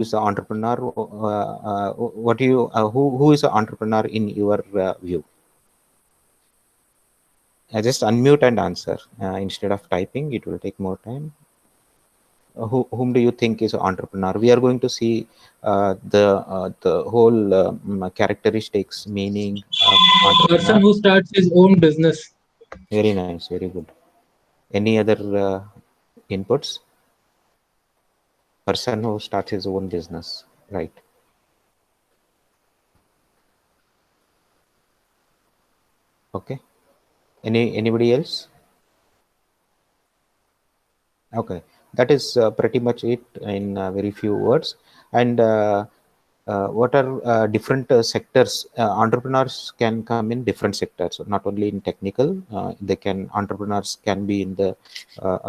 is the entrepreneur? What do you who is an entrepreneur in your view? Just unmute and answer instead of typing. It will take more time. Whom do you think is an entrepreneur? We are going to see the whole characteristics, meaning of Person entrepreneur. who starts his own business. Very nice, very good. Any other inputs? Person who starts his own business, right? Okay. Anybody else? Okay, that is pretty much it in very few words. And what are different sectors? Entrepreneurs can come in different sectors, so not only in technical. They can entrepreneurs can be in the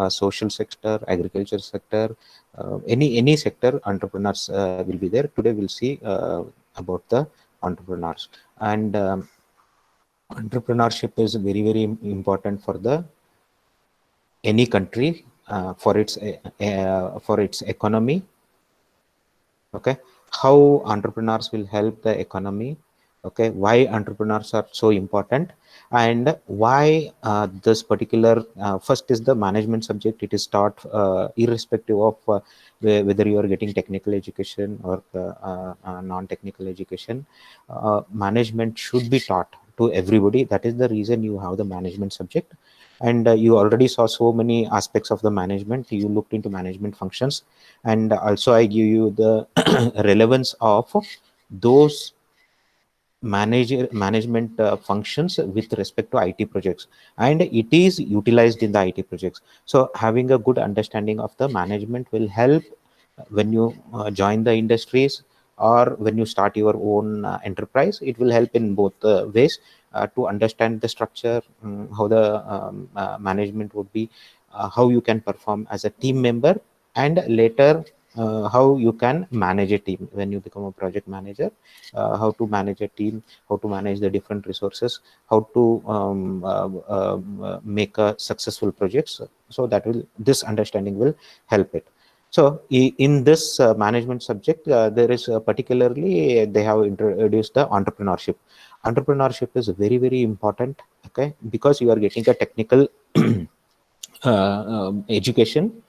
social sector, agriculture sector, any sector. Entrepreneurs will be there. Today we'll see about the entrepreneurs, and entrepreneurship is very important for the any country for its economy. Okay, how entrepreneurs will help the economy. Okay, why entrepreneurs are so important, and why this particular first is the management subject. It is taught irrespective of whether you are getting technical education or non-technical education. Management should be taught to everybody. That is the reason you have the management subject. And you already saw so many aspects of the management. You looked into management functions, and also I give you the relevance of those management functions with respect to IT projects, and it is utilized in the IT projects. So having a good understanding of the management will help when you join the industries, or when you start your own enterprise. It will help in both ways to understand the structure, how the management would be, how you can perform as a team member, and later how you can manage a team when you become a project manager. How to manage a team, how to manage the different resources, how to make a successful projects. So that will, this understanding will help it. So in this management subject, there is particularly they have introduced the entrepreneurship. Entrepreneurship is very important. Okay, because you are getting a technical education.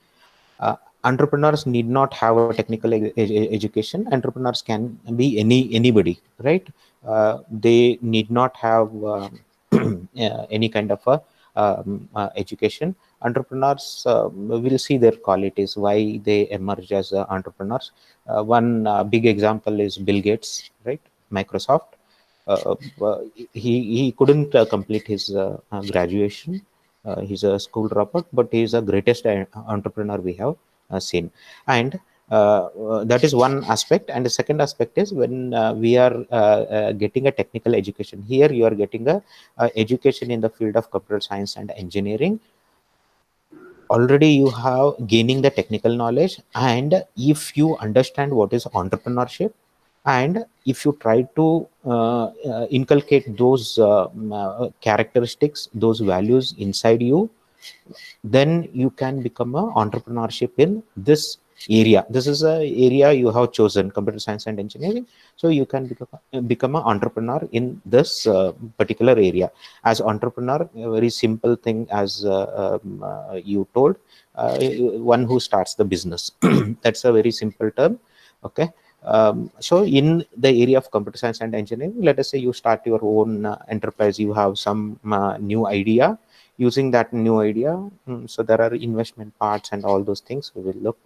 uh, Entrepreneurs need not have a technical education. Entrepreneurs can be anybody, right? They need not have any kind of a education. Entrepreneurs will see their qualities, why they emerge as entrepreneurs. One big example is Bill Gates, right? Microsoft. uh, uh, he couldn't complete his graduation. He's a school dropout, but he is the greatest entrepreneur we have seen. And that is one aspect. And the second aspect is when we are getting a technical education. Here you are getting a education in the field of computer science and engineering. Already you have gaining the technical knowledge, and if you understand what is entrepreneurship, and if you try to inculcate those characteristics, those values inside you, then you can become a entrepreneurship in this area. This is a area you have chosen, computer science and engineering. So you can become an entrepreneur in this particular area. As entrepreneur, a very simple thing, as you told, one who starts the business. That's a very simple term. Okay. So in the area of computer science and engineering, let us say you start your own enterprise. You have some new idea. Using that new idea, so there are investment parts and all those things we will look.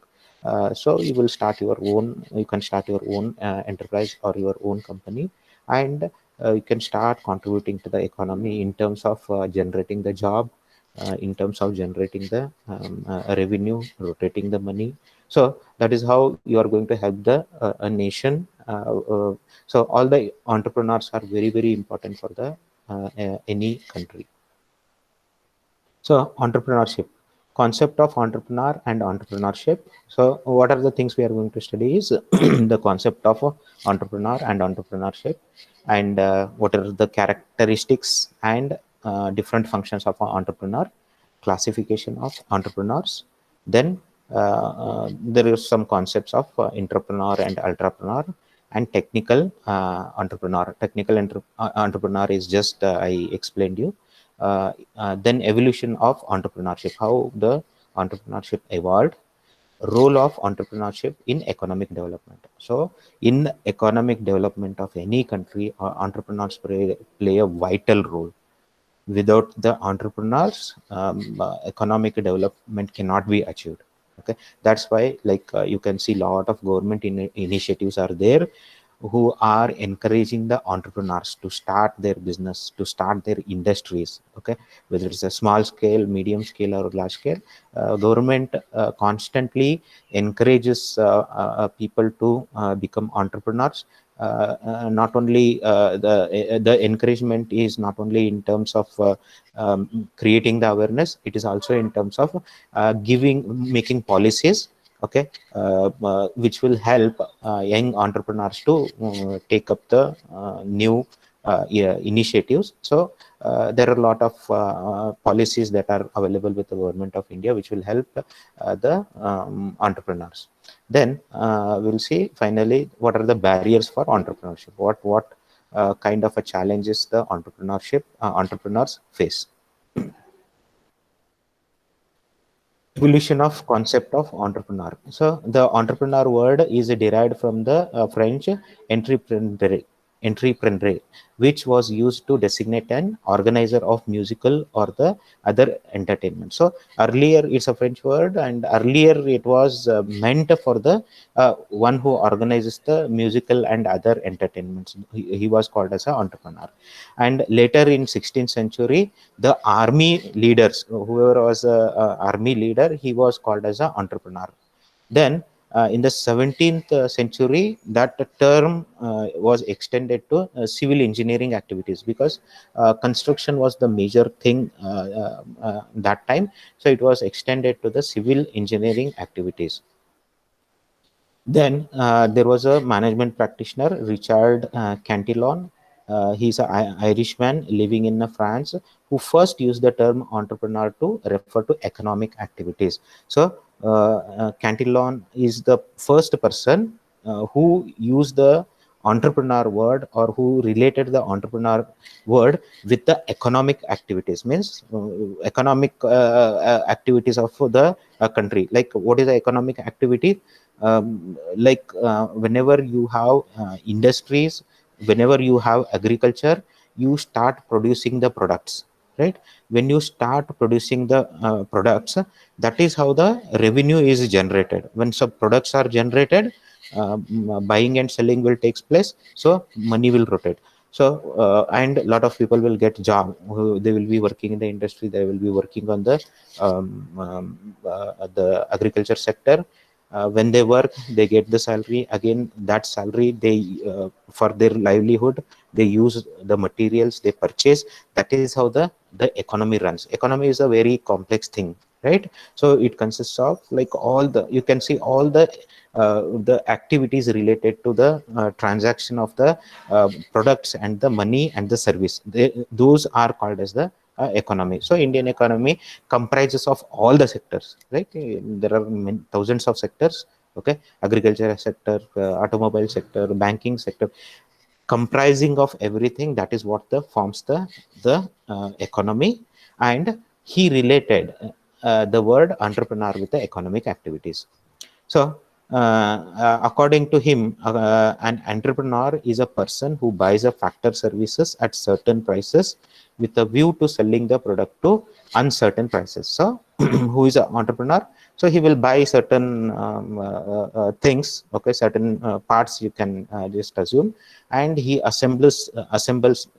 So you will start your own, you can start your own enterprise or your own company, and you can start contributing to the economy in terms of generating the job, in terms of generating the revenue, rotating the money. So that is how you are going to help the a nation. So all the entrepreneurs are very important for the any country. So entrepreneurship, concept of entrepreneur and entrepreneurship. So what are the things we are going to study is the concept of entrepreneur and entrepreneurship, and what are the characteristics and different functions of an entrepreneur, classification of entrepreneurs, then there is some concepts of entrepreneur and entrepreneur and technical entrepreneur. Entrepreneur is just I explained you. Then evolution of entrepreneurship, how the entrepreneurship evolved, role of entrepreneurship in economic development. So in economic development of any country, entrepreneurs play a vital role. Without the entrepreneurs, economic development cannot be achieved. Okay, that's why, like, you can see lot of government initiatives are there who are encouraging the entrepreneurs to start their business, to start their industries. Okay, whether it's a small scale, medium scale, or large scale, government constantly encourages people to become entrepreneurs. Not only the encouragement is not only in terms of creating the awareness, it is also in terms of giving, making policies, okay, which will help young entrepreneurs to take up the new yeah, initiatives. So there are a lot of policies that are available with the government of India, which will help the entrepreneurs. Then we'll see finally what are the barriers for entrepreneurship. What kind of a challenges the entrepreneurs face. Evolution of concept of entrepreneur. So the entrepreneur word is derived from the French entrepreneur, entrepreneur, which was used to designate an organizer of musical or the other entertainment. So earlier it's a French word, and earlier it was meant for the one who organizes the musical and other entertainments. He was called as an entrepreneur. And later in 16th century, the army leaders, whoever was a army leader, he was called as an entrepreneur. Then in the 17th century, that term was extended to civil engineering activities, because construction was the major thing that time. So it was extended to the civil engineering activities. Then there was a management practitioner, Richard Cantillon. He's an Irishman living in France, who first used the term entrepreneur to refer to economic activities. So Cantillon is the first person who used the entrepreneur word, or who related the entrepreneur word with the economic activities. Means economic activities of the country. Like, what is the economic activity? Like whenever you have industries, whenever you have agriculture, you start producing the products, right? When you start producing the products, that is how the revenue is generated. When some products are generated, buying and selling will takes place, so money will rotate. So and a lot of people will get job. They will be working in the industry, they will be working on the agriculture sector. When they work, they get the salary. Again, that salary they for their livelihood, they use the materials they purchase. That is how the economy runs. Economy is a very complex thing, right? So it consists of, like, all the, you can see all the activities related to the transaction of the products and the money and the service. Those are called as the economy. So Indian economy comprises of all the sectors, right? There are thousands of sectors. Okay, agriculture sector, automobile sector, banking sector, comprising of everything. That is what the forms the economy. And he related the word entrepreneur with the economic activities. So, according to him, an entrepreneur is a person who buys a factor services at certain prices with a view to selling the product to uncertain prices. So, who is an entrepreneur? So he will buy certain things, okay, certain parts, you can just assume, and he assembles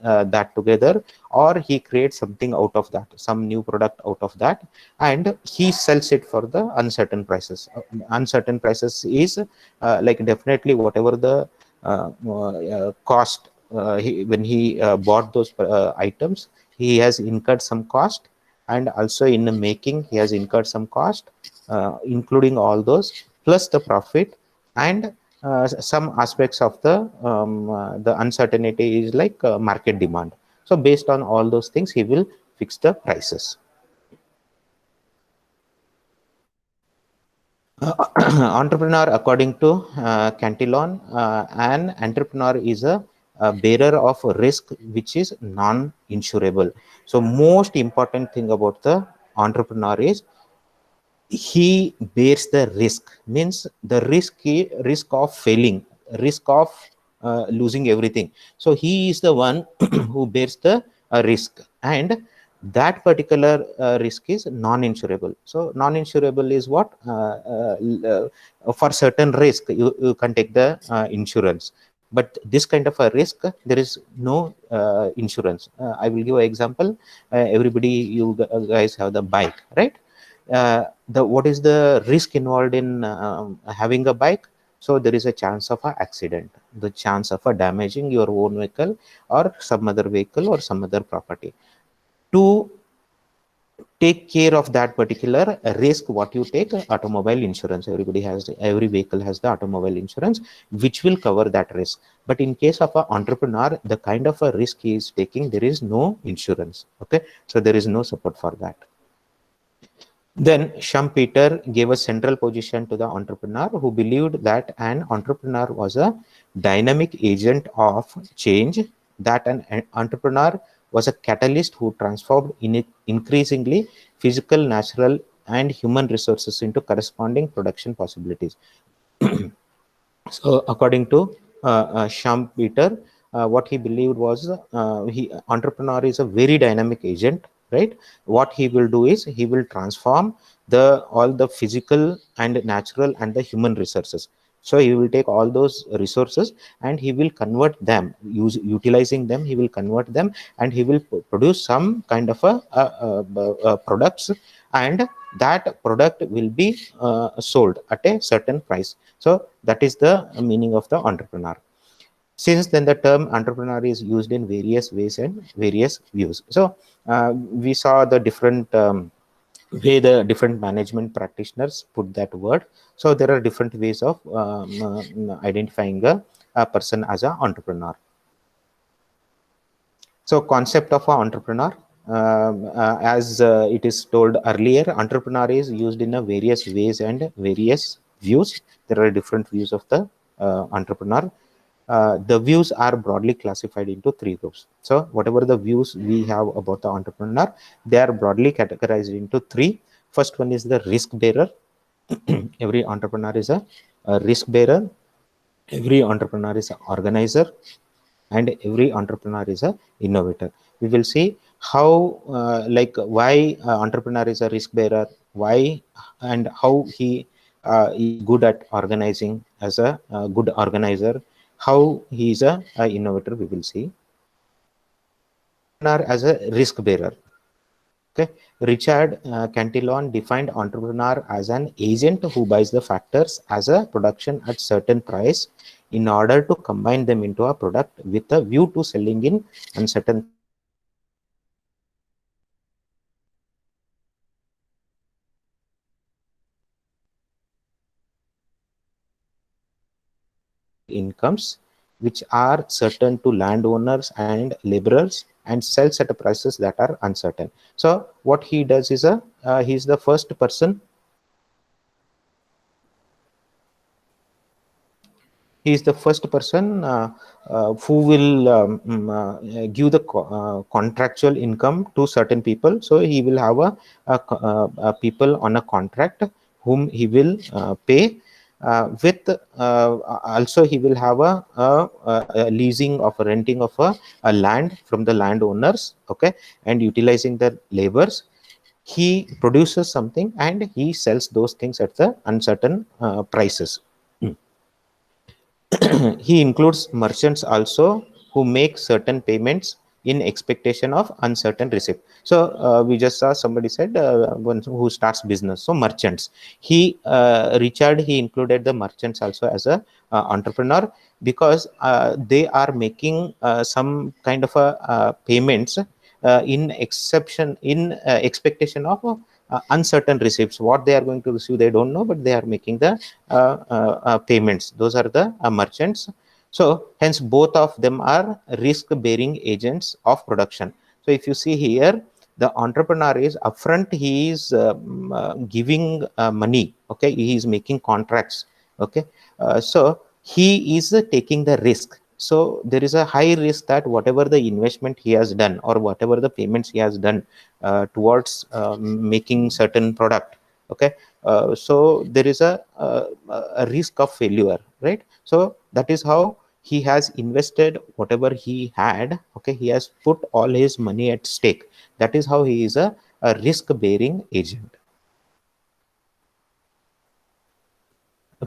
that together, or he creates something out of that, some new product out of that, and he sells it for the uncertain prices. Uncertain prices is like, definitely whatever the cost, when he bought those items, he has incurred some cost, and also in the making he has incurred some cost, including all those plus the profit. And some aspects of the uncertainty is like market demand. So based on all those things, he will fix the prices. Entrepreneur, according to Cantillon, an entrepreneur is a bearer of risk which is non-insurable. So most important thing about the entrepreneur is he bears the risk, means the risk of failing, risk of losing everything. So he is the one who bears the risk, and that particular risk is non-insurable. So non-insurable is what, for certain risk you can take the insurance, but this kind of a risk there is no insurance. I will give an example. Everybody, you guys have the bike, right? The what is the risk involved in having a bike? So there is a chance of an accident, the chance of a damaging your own vehicle or some other vehicle or some other property. To take care of that particular risk, what you take, automobile insurance. Everybody has, every vehicle has the automobile insurance which will cover that risk. But in case of an entrepreneur, the kind of a risk he is taking, there is no insurance. Okay, so there is no support for that. Then Schumpeter gave a central position to the entrepreneur, who believed that an entrepreneur was a dynamic agent of change, that an entrepreneur was a catalyst who transformed increasingly physical, natural, and human resources into corresponding production possibilities. So, according to Schumpeter, what he believed was, he entrepreneur is a very dynamic agent, right? What he will do is he will transform the all the physical and natural and the human resources. So he will take all those resources and he will convert them, utilizing them. He will convert them and he will produce some kind of a products, and that product will be sold at a certain price. So that is the meaning of the entrepreneur. Since then, the term entrepreneur is used in various ways and various views. So we saw the different way the different management practitioners put that word. So there are different ways of identifying a person as an entrepreneur. So concept of an entrepreneur, as it is told earlier, entrepreneur is used in a various ways and various views. There are different views of the entrepreneur. The views are broadly classified into three groups. So whatever the views we have about the entrepreneur, they are broadly categorized into three. First one is the risk bearer. Every entrepreneur is a risk bearer. Every entrepreneur is an organizer, and every entrepreneur is a innovator. We will see how, like why entrepreneur is a risk bearer, why and how he is good at organizing as a good organizer, how he is a innovator. We will see entrepreneur as a risk bearer. Okay, Richard Cantillon defined entrepreneur as an agent who buys the factors as a production at certain price in order to combine them into a product with a view to selling in uncertain incomes which are certain to landowners and laborers, and sells at prices that are uncertain. So what he does is he is the first person, he is the first person who will give the contractual income to certain people. So he will have a people on a contract whom he will pay with also he will have a leasing of a renting of a land from the landowners. Okay, and utilizing the labors, he produces something and he sells those things at the uncertain prices. He includes merchants also, who make certain payments in expectation of uncertain receipt. So we just saw somebody said one who starts business. So merchants, he Richard, he included the merchants also as a entrepreneur, because they are making some kind of a payments in exception in expectation of uncertain receipts. What they are going to receive, they don't know, but they are making the payments. Those are the merchants. So hence both of them are risk bearing agents of production. So if you see here, The entrepreneur is upfront, he is giving money, okay, he is making contracts, okay. So he is taking the risk. So there is a high risk that whatever the investment he has done or whatever the payments he has done towards making certain product, okay, so there is a risk of failure, right? So that is how he has invested whatever he had, okay, he has put all his money at stake. That is how he is a risk bearing agent.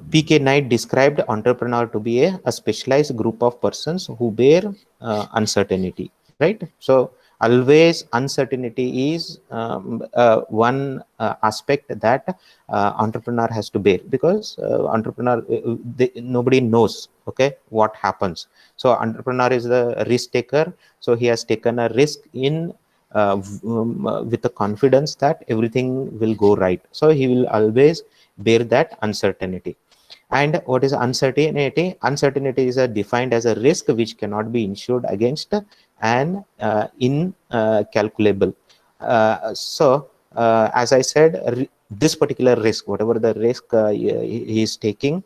PK Knight described entrepreneur to be a specialized group of persons who bear uncertainty, right? So always uncertainty is one aspect that entrepreneur has to bear, because entrepreneur, nobody knows, okay, what happens. So entrepreneur is the risk taker. So he has taken a risk in with the confidence that everything will go right. So he will always bear that uncertainty. And what is uncertainty? Uncertainty is defined as a risk which cannot be insured against and incalculable. As I said, this particular risk, whatever the risk he is taking,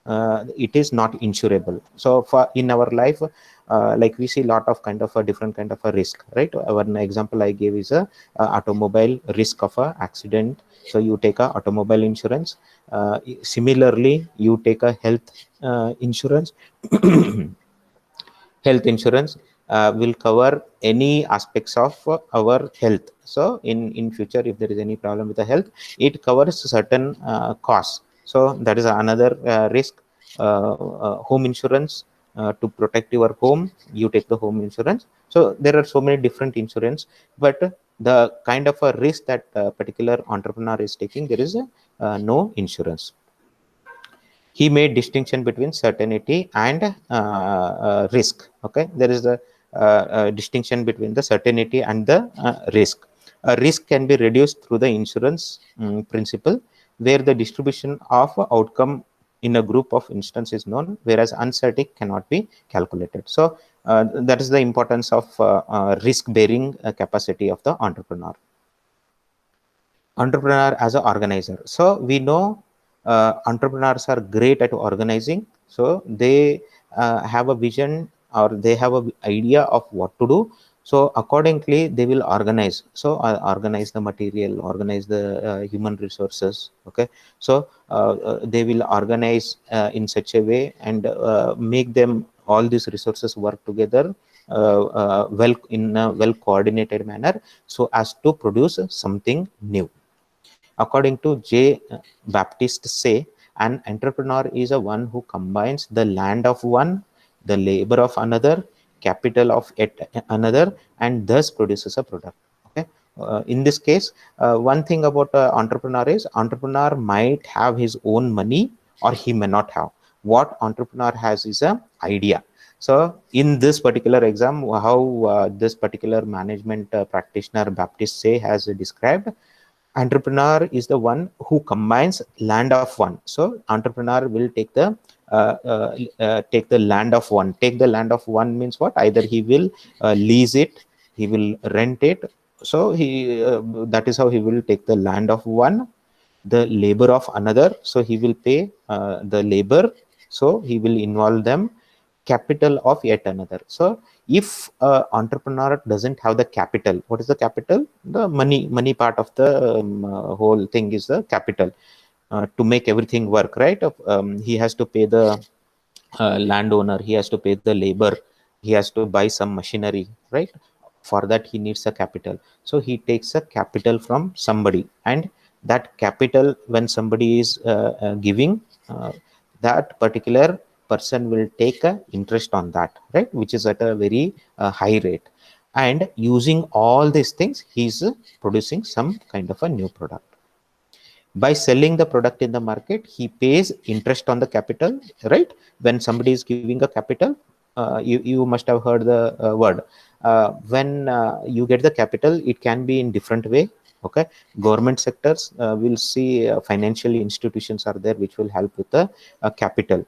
it is not insurable. So for in our life, like we see a lot of kind of a different kind of a risk, right? One example I gave is a automobile risk of a accident. So you take a automobile insurance. Similarly, you take a health insurance. Health insurance will cover any aspects of our health. So in future, if there is any problem with the health, it covers certain costs. So that is another risk. Home insurance, to protect your home, you take the home insurance. So there are so many different insurance, but the kind of a risk that particular entrepreneur is taking, there is no insurance. He made distinction between certainty and risk. Okay, there is a distinction between the certainty and the risk. A risk can be reduced through the insurance principle, where the distribution of outcome in a group of instance is known, whereas uncertainty cannot be calculated. So that is the importance of risk bearing capacity of the entrepreneur. Entrepreneur as an organizer. So we know entrepreneurs are great at organizing. So they have a vision, or they have an idea of what to do. So accordingly, they will organize. So organize the material, organize the human resources. Okay. So they will organize in such a way and make them all these resources work together well in a well coordinated manner, so as to produce something new. According to J. Baptiste Say, an entrepreneur is a one who combines the land of one, the labor of another, capital of yet another, and thus produces a product. Okay. In this case, one thing about entrepreneur is entrepreneur might have his own money or he may not have. What entrepreneur has is a idea. So in this particular exam, how this particular management practitioner Baptiste Say has described, entrepreneur is the one who combines land of one. So entrepreneur will take the land of one. Take the land of one means what? Either he will lease it, he will rent it. So he that is how he will take the land of one, the labor of another. So he will pay the labor. So he will involve them, capital of yet another. So if entrepreneur doesn't have the capital, what is the capital? The money part of the whole thing is the capital to make everything work, right? He has to pay the landowner, he has to pay the labor, he has to buy some machinery, right? For that he needs a capital. So he takes a capital from somebody, and that capital, when somebody is giving, that particular person will take a interest on that, right, which is at a very high rate. And using all these things, he's producing some kind of a new product. By selling the product in the market, he pays interest on the capital, right? When somebody is giving a capital, you must have heard the word. When you get the capital, it can be in different way. Okay. Government sectors will see financial institutions are there which will help with the capital.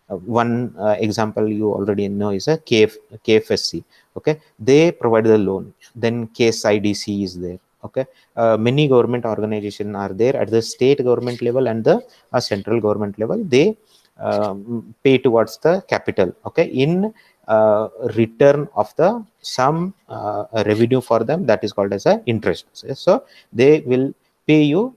One example you already know is a KFSC. Okay, they provide the loan. Then KSIDC is there. Okay, many government organizations are there at the state government level and the central government level. They pay towards the capital. Okay, in return of the some revenue for them, that is called as a interest. So they will pay you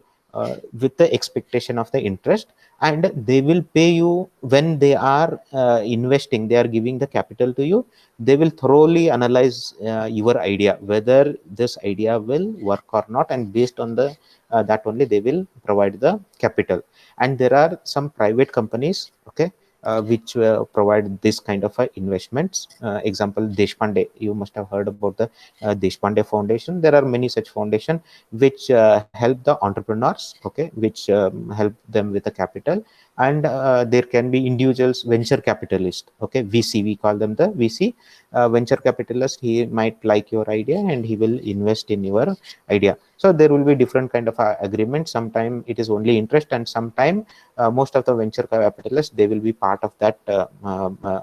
with the expectation of the interest, and they will pay you when they are investing, they are giving the capital to you. They will thoroughly analyze your idea, whether this idea will work or not, and based on the that only they will provide the capital. And there are some private companies, okay, which provide this kind of investments. Example, Deshpande, you must have heard about the Deshpande Foundation. There are many such foundation which help the entrepreneurs, okay, which help them with the capital. And there can be individuals, venture capitalist, okay, VC, we call them the VC. Venture capitalist, he might like your idea and he will invest in your idea. So there will be different kind of agreement. Sometime it is only interest, and sometime most of the venture capitalists, they will be part of that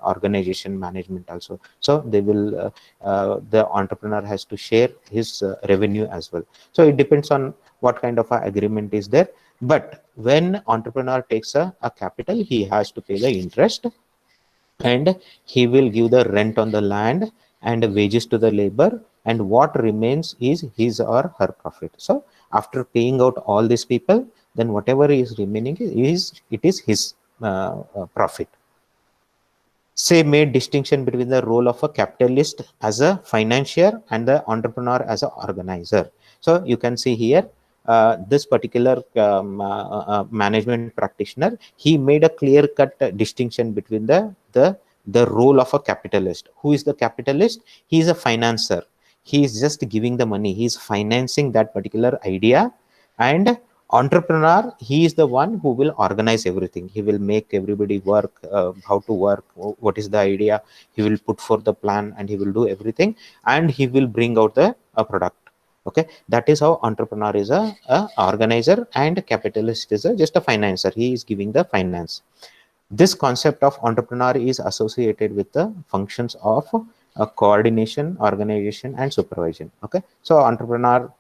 organization management also. So they will the entrepreneur has to share his revenue as well. So it depends on what kind of agreement is there. But when entrepreneur takes a capital, he has to pay the interest, and he will give the rent on the land and wages to the labor, and what remains is his or her profit. So after paying out all these people, then whatever is remaining is, it is his profit. Say made distinction between the role of a capitalist as a financier and the entrepreneur as an organizer. So you can see here, this particular management practitioner, he made a clear cut distinction between the role of a capitalist. Who is the capitalist? He is a financer. He is just giving the money, he is financing that particular idea. And entrepreneur, he is the one who will organize everything. He will make everybody work, how to work, what is the idea, he will put for the plan, and he will do everything, and he will bring out the product. Okay, that is how entrepreneur is a organizer, and capitalist is just a financer, he is giving the finance. This concept of entrepreneur is associated with the functions of coordination, organization, and supervision. Okay, so entrepreneur,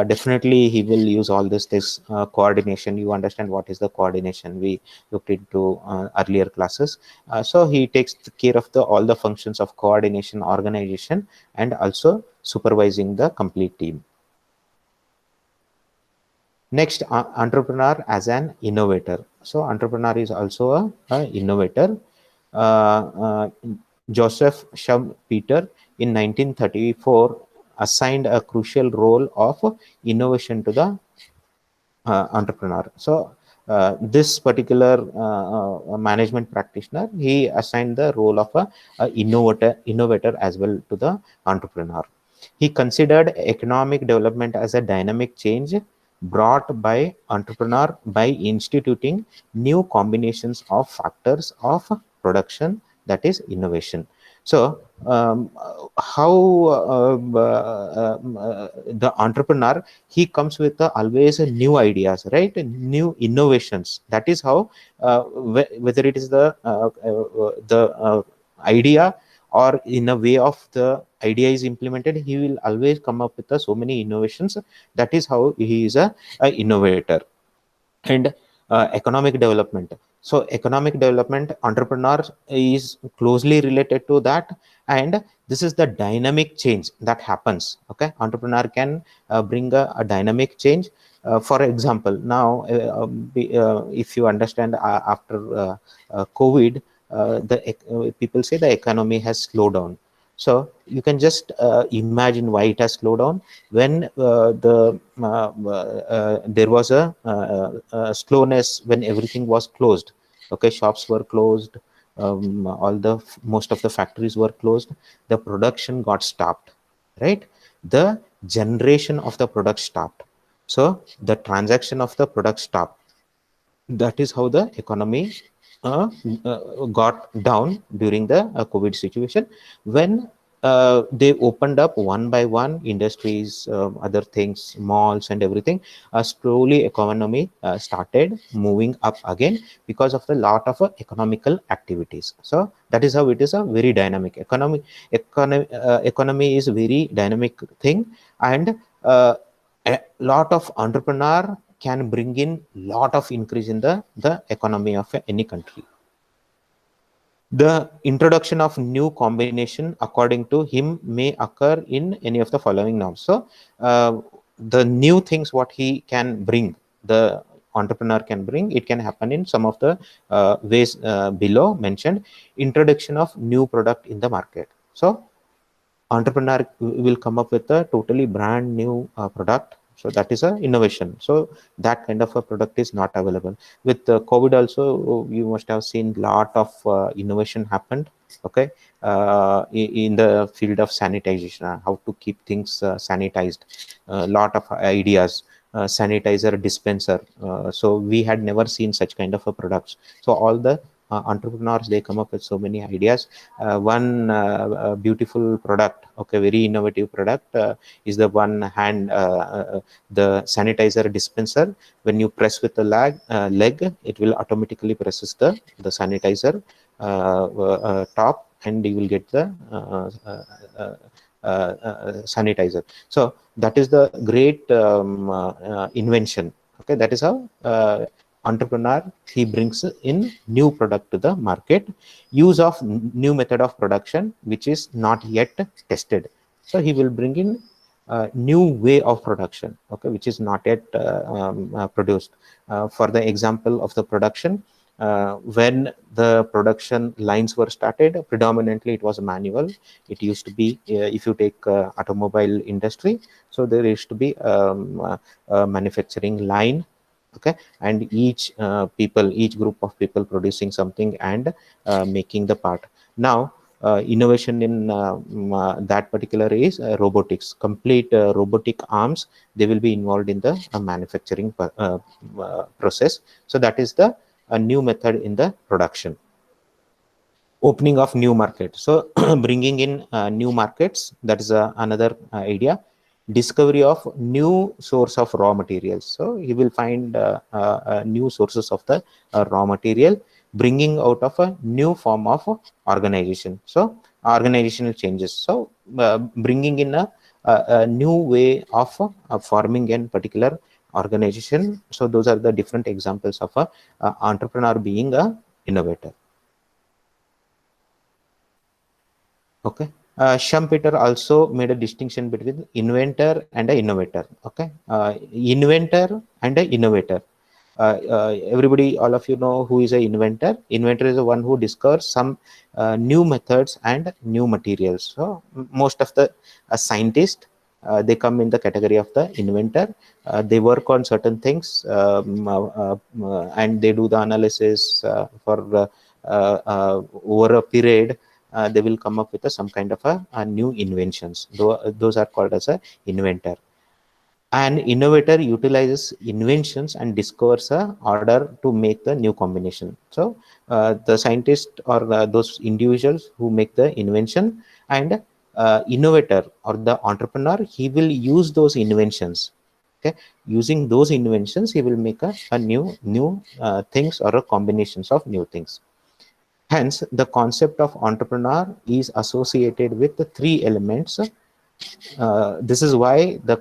definitely he will use all this coordination. You understand what is the coordination, we looked into earlier classes. So he takes care of the all the functions of coordination, organization, and also supervising the complete team. Next, entrepreneur as an innovator. So entrepreneur is also a innovator. Uh, Joseph Schumpeter in 1934 assigned a crucial role of innovation to the entrepreneur. So this particular management practitioner, he assigned the role of a innovator as well to the entrepreneur. He considered economic development as a dynamic change brought by entrepreneur by instituting new combinations of factors of production, that is innovation. So how the entrepreneur, he comes with always new ideas, right, new innovations. That is how whether it is the idea, or in a way of the idea is implemented, he will always come up with so many innovations. That is how he is a innovator. And economic development. So economic development, entrepreneur is closely related to that. And this is the dynamic change that happens. Okay, entrepreneur can bring a dynamic change. For example, now if you understand, after COVID, people say the economy has slowed down. So you can just imagine why it has slowed down. When there was a slowness when everything was closed. Okay, shops were closed, all the most of the factories were closed, the production got stopped, right? The generation of the product stopped, so the transaction of the product stopped. That is how the economy uh, got down during the COVID situation. When they opened up one by one industries, other things, malls and everything. Slowly economy started moving up again because of a lot of economical activities. So that is how it is a very dynamic economy is very dynamic thing. And a lot of entrepreneur can bring in lot of increase in the economy of any country. The introduction of new combination, according to him, may occur in any of the following norms. So, the new things what he can bring, the entrepreneur can bring, it can happen in some of the ways below mentioned. Introduction of new product in the market. So, entrepreneur will come up with a totally brand new product. So that is a innovation. So that kind of a product is not available with COVID. Also, you must have seen lot of innovation happened. Okay, in the field of sanitization, how to keep things sanitized. A lot of ideas. Sanitizer dispenser. So we had never seen such kind of a products. So all the entrepreneurs, they come up with so many ideas. One beautiful product, okay, very innovative product, is the one hand, the sanitizer dispenser. When you press with the leg, it will automatically presses the sanitizer top, and you will get the sanitizer. So that is the great invention. Okay, that is how entrepreneur, he brings in new product to the market. Use of new method of production which is not yet tested. So he will bring in new way of production, okay, which is not yet produced. For the example of the production, when the production lines were started, predominantly it was manual. It used to be, if you take automobile industry, so there used to be a manufacturing line. Okay, and each group of people producing something and making the part. Now innovation in that particular is robotics, complete robotic arms, they will be involved in the manufacturing process. So that is the new method in the production. Opening of new market, so bringing in new markets, that is another idea. Discovery of new source of raw materials, so he will find new sources of the raw material. Bringing out of a new form of organization, so organizational changes. So bringing in a new way of forming a particular organization. So those are the different examples of a entrepreneur being a innovator. Okay. Schumpeter also made a distinction between inventor and a innovator. Okay. Inventor and a innovator. Everybody, all of you know who is a inventor. Inventor is the one who discovers some new methods and new materials. So most of the scientists, they come in the category of the inventor. They work on certain things, and they do the analysis for over a period. They will come up with some kind of a new inventions. Those are called as a inventor. An innovator utilizes inventions and discovers a order to make the new combination. So the scientist or those individuals who make the invention, and innovator or the entrepreneur, he will use those inventions. Okay, using those inventions, he will make a new things or a combinations of new things. Hence, the concept of entrepreneur is associated with the three elements. This is why the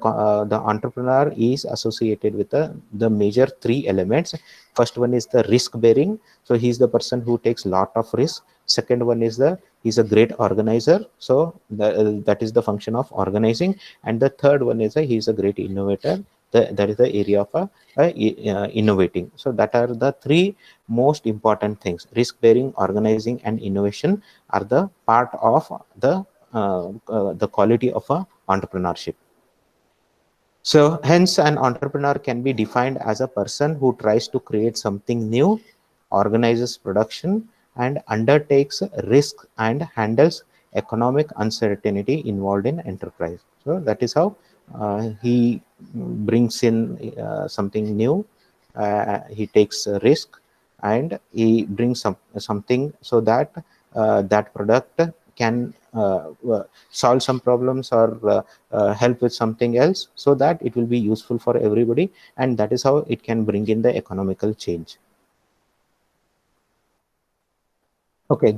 entrepreneur is associated with the major three elements. First one is the risk bearing. So he's the person who takes lot of risk. Second one is he's a great organizer. So that is the function of organizing. And the third one is he's a great innovator. That is the area of innovating. So that are the three most important things. Risk bearing, organizing, and innovation are the part of the quality of a entrepreneurship. So hence an entrepreneur can be defined as a person who tries to create something new, organizes production, and undertakes risk and handles economic uncertainty involved in enterprise. So that is how he brings in something new. He takes a risk, and he brings something, so that that product can solve some problems or help with something else, so that it will be useful for everybody, and that is how it can bring in the economical change. Okay,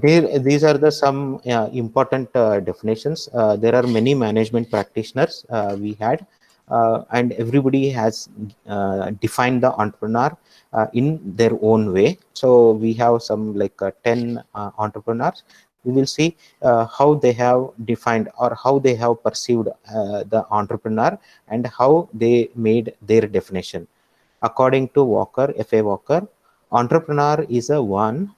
these are the some important definitions. There are many management practitioners we had, and everybody has defined the entrepreneur in their own way. So we have some like 10 entrepreneurs. We will see how they have defined or how they have perceived the entrepreneur and how they made their definition. According to Walker, F.A. Walker, entrepreneur is a one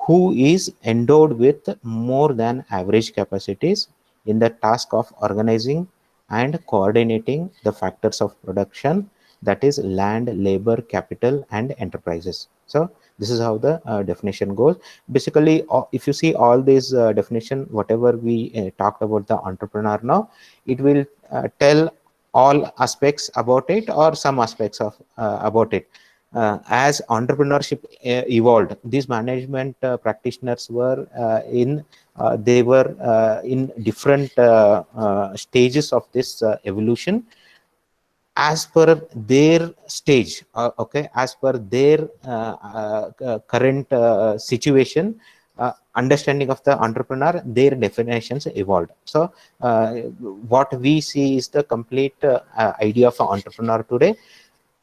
who is endowed with more than average capacities in the task of organizing and coordinating the factors of production, that is land, labor, capital, and enterprises. So this is how the definition goes. Basically, if you see all these definition, whatever we talked about the entrepreneur now, it will tell all aspects about it or some aspects of about it. As entrepreneurship evolved, these management practitioners were they were in different stages of this evolution as per their stage, okay, as per their current situation, understanding of the entrepreneur, their definitions evolved. So what we see is the complete idea of an entrepreneur today.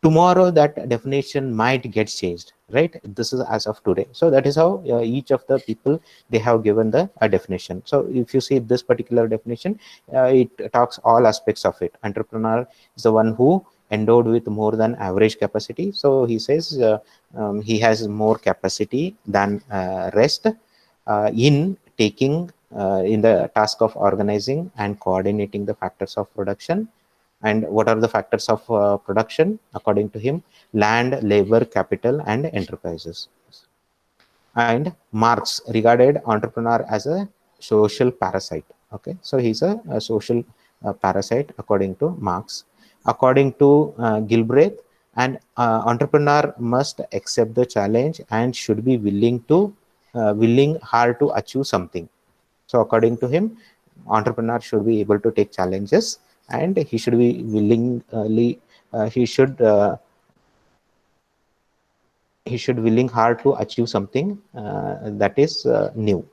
Tomorrow that definition might get changed, right? This is as of today. So that is how each of the people, they have given the definition. So if you see this particular definition, it talks all aspects of it. Entrepreneur is the one who endowed with more than average capacity. So he says he has more capacity than rest in taking in the task of organizing and coordinating the factors of production. And what are the factors of production? According to him, land, labor, capital, and enterprises. And Marx regarded entrepreneur as a social parasite. Okay, so he's a social parasite according to Marx. According to Gilbreth, an entrepreneur must accept the challenge and should be willing hard to achieve something. So according to him, entrepreneur should be able to take challenges, and he should be willingly he should willing hard to achieve something that is new.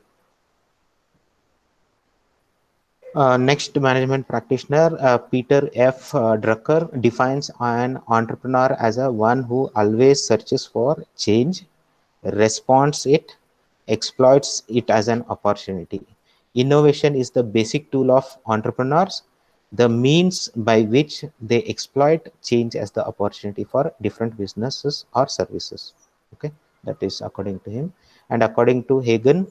Next management practitioner, Peter F. Drucker, defines an entrepreneur as a one who always searches for change, responds it, exploits it as an opportunity. Innovation is the basic tool of entrepreneurs, the means by which they exploit change as the opportunity for different businesses or services. Okay, that is according to him. And according to Hagen,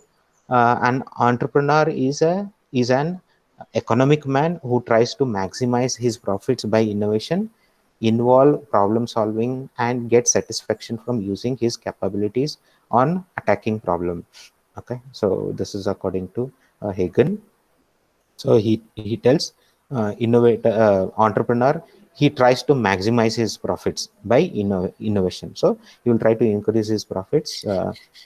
an entrepreneur is an economic man who tries to maximize his profits by innovation, involve problem solving, and get satisfaction from using his capabilities on attacking problems. Okay, so this is according to Hagen. So he tells entrepreneur, he tries to maximize his profits by innovation. So he will try to increase his profits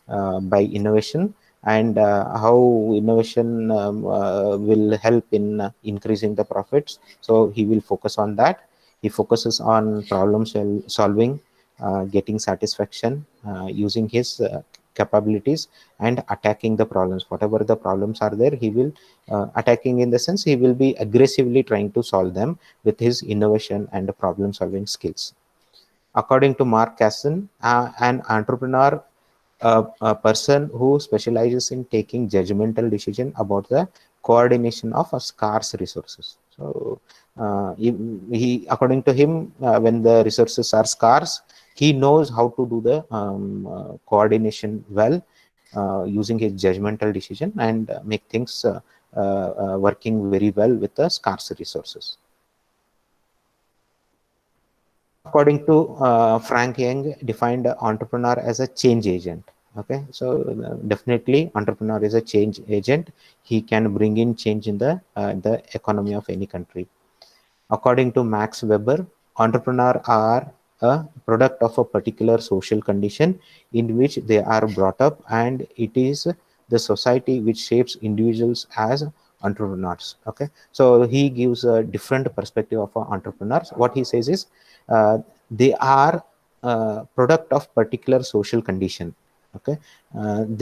by innovation. And how innovation will help in increasing the profits. So he will focus on that. He focuses on problem solving, getting satisfaction, using his capabilities, and attacking the problems. Whatever the problems are there, he will attacking, in the sense he will be aggressively trying to solve them with his innovation and problem solving skills. According to Mark Casson, an entrepreneur, a person who specializes in taking judgmental decision about the coordination of scarce resources. So according to him, when the resources are scarce, he knows how to do the coordination well, using his judgmental decision, and make things working very well with the scarce resources. According to Frank Young, defined entrepreneur as a change agent. Okay, so definitely entrepreneur is a change agent. He can bring in change in the economy of any country. According to Max Weber, entrepreneurs are a product of a particular social condition in which they are brought up, and it is the society which shapes individuals as entrepreneurs. Okay, so he gives a different perspective of entrepreneurs. What he says is, they are product of particular social condition. Okay,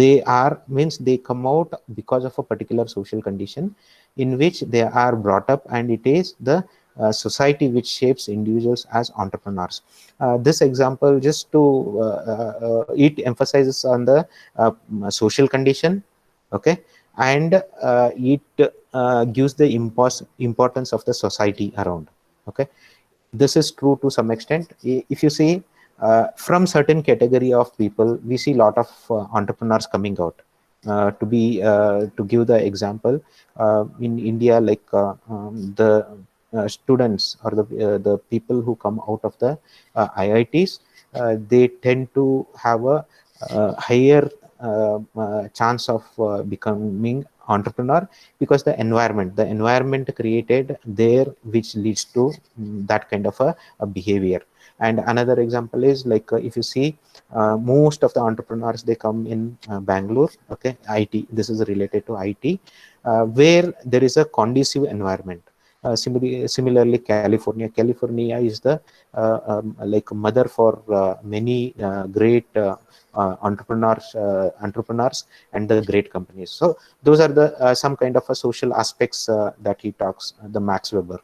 they are means they come out because of a particular social condition in which they are brought up, and it is the society which shapes individuals as entrepreneurs. This example just to it emphasizes on the social condition. Okay, and it gives the importance of the society around. Okay, this is true to some extent. If you see, from certain category of people, we see a lot of entrepreneurs coming out. To give the example, in India, like the students or the people who come out of the IITs, they tend to have a higher chance of becoming entrepreneur, because the environment created there which leads to that kind of a behavior. And another example is like, if you see, most of the entrepreneurs, they come in Bangalore. Okay, IT, this is related to IT, where there is a conducive environment. Similarly, California is the like mother for many great entrepreneurs and the great companies. So those are the some kind of a social aspects that he talks, the Max Weber.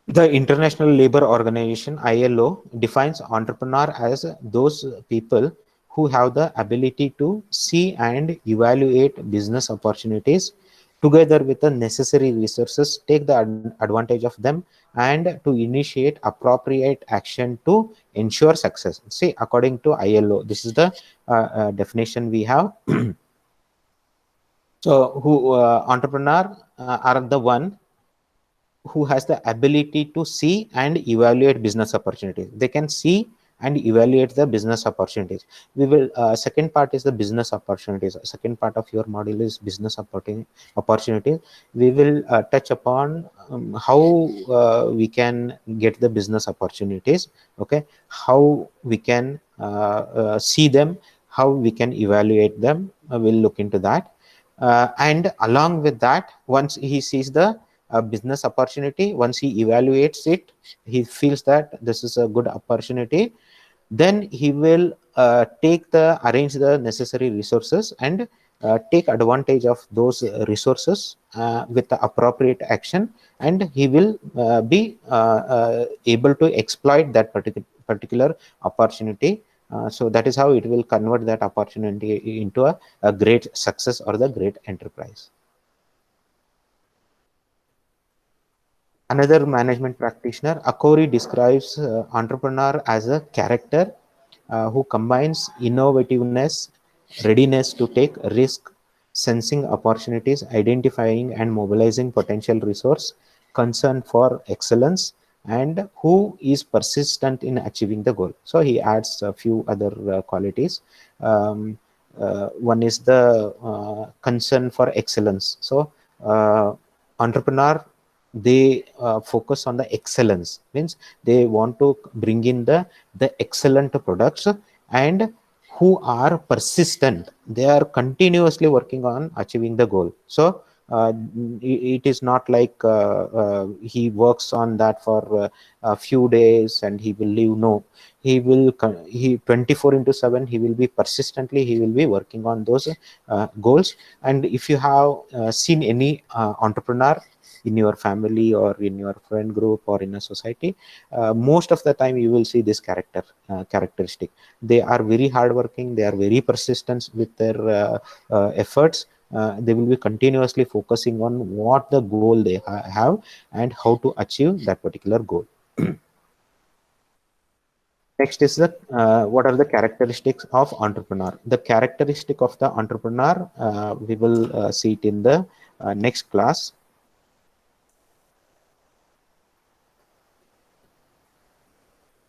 The International Labour Organization, ILO, defines entrepreneur as those people who have the ability to see and evaluate business opportunities, together with the necessary resources, take the advantage of them, and to initiate appropriate action to ensure success. See, according to ILO, this is the definition we have. So, who entrepreneur are the one who has the ability to see and evaluate business opportunities. They can see and evaluate the business opportunities. We will second part is the business opportunities. Second part of your module is business opportunities. We will touch upon how we can get the business opportunities. Okay, how we can see them, how we can evaluate them. We'll look into that. And along with that, once he sees the business opportunity, once he evaluates it, he feels that this is a good opportunity, then he will arrange the necessary resources and take advantage of those resources with the appropriate action, and he will be able to exploit that particular opportunity. So that is how it will convert that opportunity into a great success or the great enterprise. Another management practitioner, Akori, describes entrepreneur as a character who combines innovativeness, readiness to take risk, sensing opportunities, identifying and mobilizing potential resource, concern for excellence, and who is persistent in achieving the goal. So he adds a few other qualities. One is the concern for excellence. So entrepreneur, they focus on the excellence, means they want to bring in the excellent products, and who are persistent, they are continuously working on achieving the goal. So it is not like he works on that for a few days and he will leave. No, he 24 into 7, he will be persistently, he will be working on those goals. And if you have seen any entrepreneur in your family or in your friend group or in a society, most of the time you will see this characteristic. They are very hardworking, they are very persistent with their efforts. They will be continuously focusing on what the goal they have and how to achieve that particular goal. Next is the what are the characteristics of entrepreneur? The characteristic of the entrepreneur, we will see it in the next class.